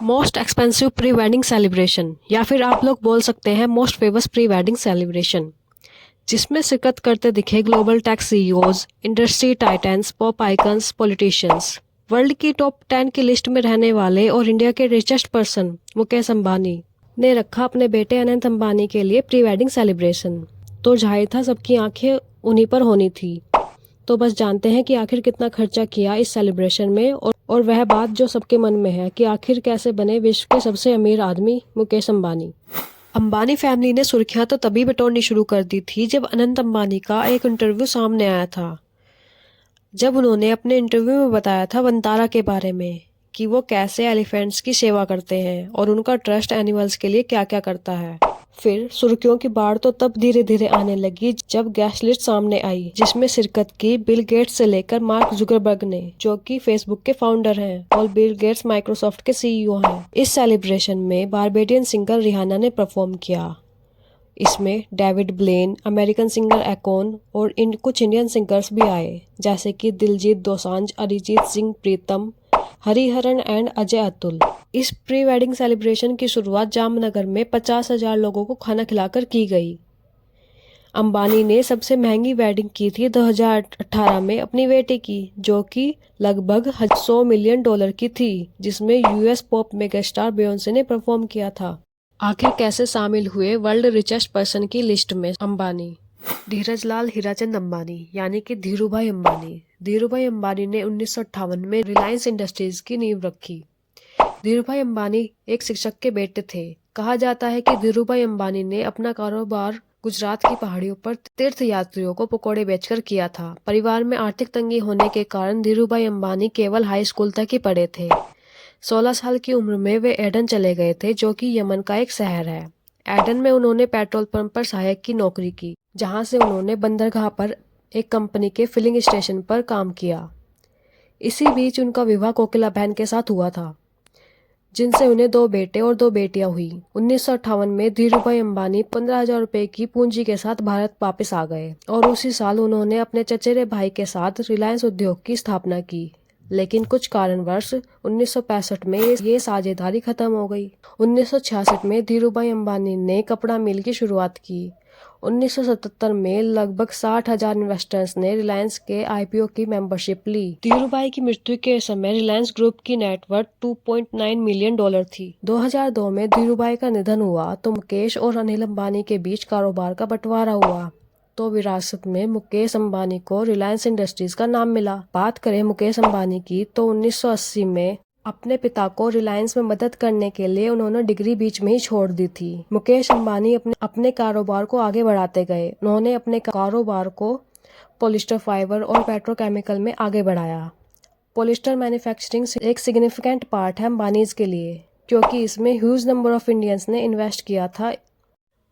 Most expensive pre wedding celebration या फिर आप लोग बोल सकते हैं most famous pre wedding celebration, जिसमें शिरकत करते दिखे global tech CEOs, industry titans, pop icons, politicians. World की टॉप 10 की लिस्ट में रहने वाले और इंडिया के रिचेस्ट पर्सन मुकेश अंबानी ने रखा अपने बेटे अनंत अंबानी के लिए प्री वेडिंग सेलिब्रेशन। तो जाहिर था सबकी आंखें उन्हीं पर होनी थी। तो बस जानते हैं कि आखिर कितना खर्चा किया इस सेलिब्रेशन में और वह बात जो सबके मन में है कि आखिर कैसे बने विश्व के सबसे अमीर आदमी मुकेश अंबानी। अंबानी फैमिली ने सुर्खियां तो तभी बटोरनी शुरू कर दी थी जब अनंत अंबानी का एक इंटरव्यू सामने आया था। जब उन्होंने अपने इंटरव्यू में बताया था वंतारा के बारे में कि वो कैसे एलिफेंट्स की सेवा करते हैं और उनका ट्रस्ट एनिमल्स के लिए क्या क्या करता है। फिर सुर्खियों की बाढ़ तो तब धीरे धीरे आने लगी जब गैस लिस्ट सामने आई, जिसमें शिरकत की बिल गेट्स से लेकर मार्क जुकरबर्ग ने, जो कि फेसबुक के फाउंडर हैं, और बिल गेट्स माइक्रोसॉफ्ट के सीईओ हैं। इस सेलिब्रेशन में बारबेडियन सिंगर रिहाना ने परफॉर्म किया। इसमें डेविड ब्लेन, अमेरिकन सिंगर एकॉन और कुछ इंडियन सिंगर्स भी आए, जैसे कि दिलजीत दोसांझ, अरिजीत सिंह, प्रीतम, हरिहरन एंड अजय अतुल। इस प्री वेडिंग सेलिब्रेशन की शुरुआत जामनगर में 50,000 लोगों को खाना खिलाकर की गई। अंबानी ने सबसे महंगी वेडिंग की थी 2018 में अपनी बेटे की, जो कि लगभग $100 मिलियन की थी, जिसमें यूएस पॉप मेगास्टार बियोंसे ने परफॉर्म किया था। आखिर कैसे शामिल हुए वर्ल्ड रिचेस्ट पर्सन की लिस्ट में अंबानी? धीरजलाल हीराचंद अंबानी यानी कि धीरूभाई अंबानी। धीरूभाई अंबानी ने 1958 में रिलायंस इंडस्ट्रीज की नींव रखी। धीरूभाई अंबानी एक शिक्षक के बेटे थे। कहा जाता है कि धीरूभाई अंबानी ने अपना कारोबार गुजरात की पहाड़ियों पर तीर्थ यात्रियों को पकौड़े बेचकर किया था। परिवार में आर्थिक तंगी होने के कारण धीरूभाई अंबानी केवल हाई स्कूल तक ही पढ़े थे। 16 साल की उम्र में वे एडन चले गए थे, जो कि यमन का एक शहर है। एडन में उन्होंने पेट्रोल पंप पर सहायक की नौकरी की, जहां से उन्होंने बंदरगाह पर एक कंपनी के फिलिंग स्टेशन पर काम किया। इसी बीच उनका विवाह कोकिला बहन के साथ हुआ था, जिनसे उन्हें 2 बेटे और 2 बेटियां हुई। 1958 में धीरूभाई अंबानी 15,000 रुपए की पूंजी के साथ भारत वापस आ गए और उसी साल उन्होंने अपने चचेरे भाई के साथ रिलायंस उद्योग की स्थापना की। लेकिन कुछ कारणवश 1965 में ये साझेदारी खत्म हो गई। 1966 में धीरूभाई अंबानी ने कपड़ा मिल की शुरुआत की। 1977 में लगभग 60,000 इन्वेस्टर्स ने रिलायंस के आईपीओ की मेंबरशिप ली। धीरूभाई की मृत्यु के समय रिलायंस ग्रुप की नेटवर्थ $2.9 मिलियन थी। 2002 में धीरूभाई का निधन हुआ तो मुकेश और अनिल अंबानी के बीच कारोबार का बंटवारा हुआ, तो विरासत में मुकेश अंबानी को रिलायंस इंडस्ट्रीज का नाम मिला। बात करें मुकेश अंबानी की तो 1980 में अपने पिता को रिलायंस में मदद करने के लिए उन्होंने डिग्री बीच में ही छोड़ दी थी। मुकेश अंबानी अपने कारोबार को आगे बढ़ाते गए। उन्होंने अपने कारोबार को पॉलिस्टर फाइबर और पेट्रोकेमिकल में आगे बढ़ाया। पॉलिस्टर मैन्युफैक्चरिंग एक सिग्निफिकेंट पार्ट है अंबानीज के लिए, क्योंकि इसमें ह्यूज नंबर ऑफ इंडियंस ने इन्वेस्ट किया था।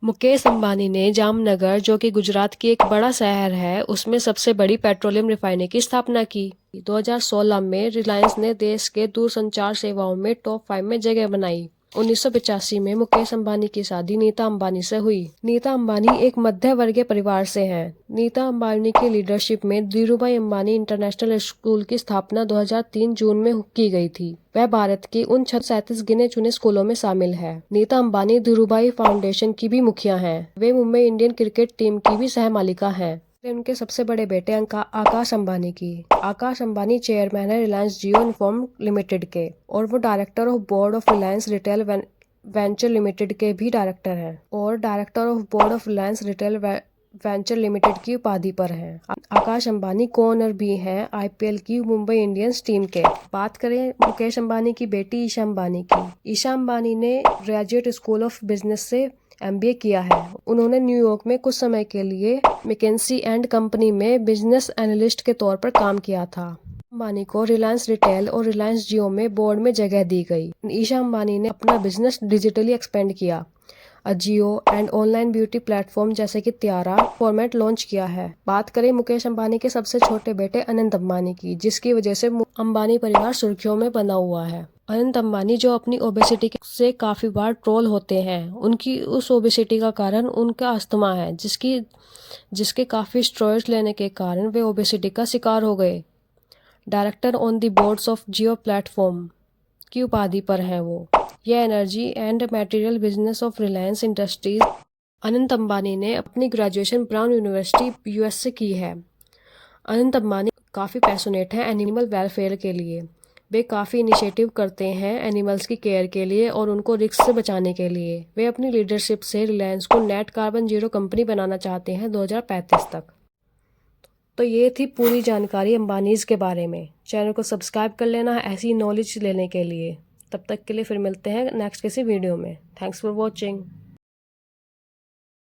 मुकेश अंबानी ने जामनगर, जो कि गुजरात की एक बड़ा शहर है, उसमें सबसे बड़ी पेट्रोलियम रिफाइनरी की स्थापना की। 2016 में रिलायंस ने देश के दूरसंचार सेवाओं में टॉप 5 में जगह बनाई। 1985 में मुकेश अंबानी की शादी नीता अंबानी से हुई। नीता अंबानी एक मध्य वर्गीय परिवार से हैं। नीता अंबानी की लीडरशिप में धीरूभाई अंबानी इंटरनेशनल स्कूल की स्थापना 2003 जून में की गई थी। वह भारत की उन 37 गिने चुने स्कूलों में शामिल है। नीता अंबानी धीरूभाई फाउंडेशन की भी मुखिया हैं। वे मुंबई इंडियन क्रिकेट टीम की भी सहमालिका हैं। उनके सबसे बड़े बेटे आकाश अंबानी की। आकाश अंबानी चेयरमैन है रिलायंस जियो इन्फॉर्म लिमिटेड के, और वो director of board of Reliance retail venture limited के भी डायरेक्टर हैं, और director of board of Reliance retail venture limited की उपाधि पर हैं। आकाश अंबानी को ओनर भी हैं आईपीएल की मुंबई इंडियंस टीम के। बात करें मुकेश अंबानी की बेटी ईशा अंबानी की। ईशा अंबानी ने ग्रेजुएट स्कूल ऑफ बिजनेस से एमबीए किया है। उन्होंने न्यूयॉर्क में कुछ समय के लिए मैकेंजी एंड कंपनी में बिजनेस एनालिस्ट के तौर पर काम किया था। अंबानी को रिलायंस रिटेल और रिलायंस जियो में बोर्ड में जगह दी गई। ईशा अंबानी ने अपना बिजनेस डिजिटली एक्सपेंड किया। Ajio and online beauty platform जैसे कि त्यारा फॉर्मेट लॉन्च किया है। बात करें मुकेश अंबानी के सबसे छोटे बेटे अनंत अंबानी की, जिसकी वजह से अंबानी परिवार सुर्खियों में बना हुआ है। अनंत अंबानी जो अपनी ओबेसिटी से काफी बार ट्रोल होते हैं, उनकी उस ओबेसिटी का कारण उनका अस्थमा है, जिसके काफी स्टेरॉइड्स लेने के कारण वे ओबेसिटी का शिकार हो गए। Director on the boards of Jio platform की उपाधि पर हैं वो। यह energy and material business of Reliance industries. Anant Ambani ने अपनी ग्रेजुएशन ब्राउन यूनिवर्सिटी यूएस से की है। अनंत अंबानी काफ़ी पैशनेट हैं एनिमल वेलफेयर के लिए। वे काफ़ी इनिशिएटिव करते हैं एनिमल्स की केयर के लिए और उनको रिस्क से बचाने के लिए। वे अपनी लीडरशिप से रिलायंस को नेट कार्बन जीरो कंपनी बनाना चाहते हैं 2035 तक। तो ये थी पूरी जानकारी अंबानीज़ के बारे में। चैनल को सब्सक्राइब कर लेना ऐसी नॉलेज लेने के लिए। तब तक के लिए फिर मिलते हैं नेक्स्ट किसी वीडियो में। Thanks for watching.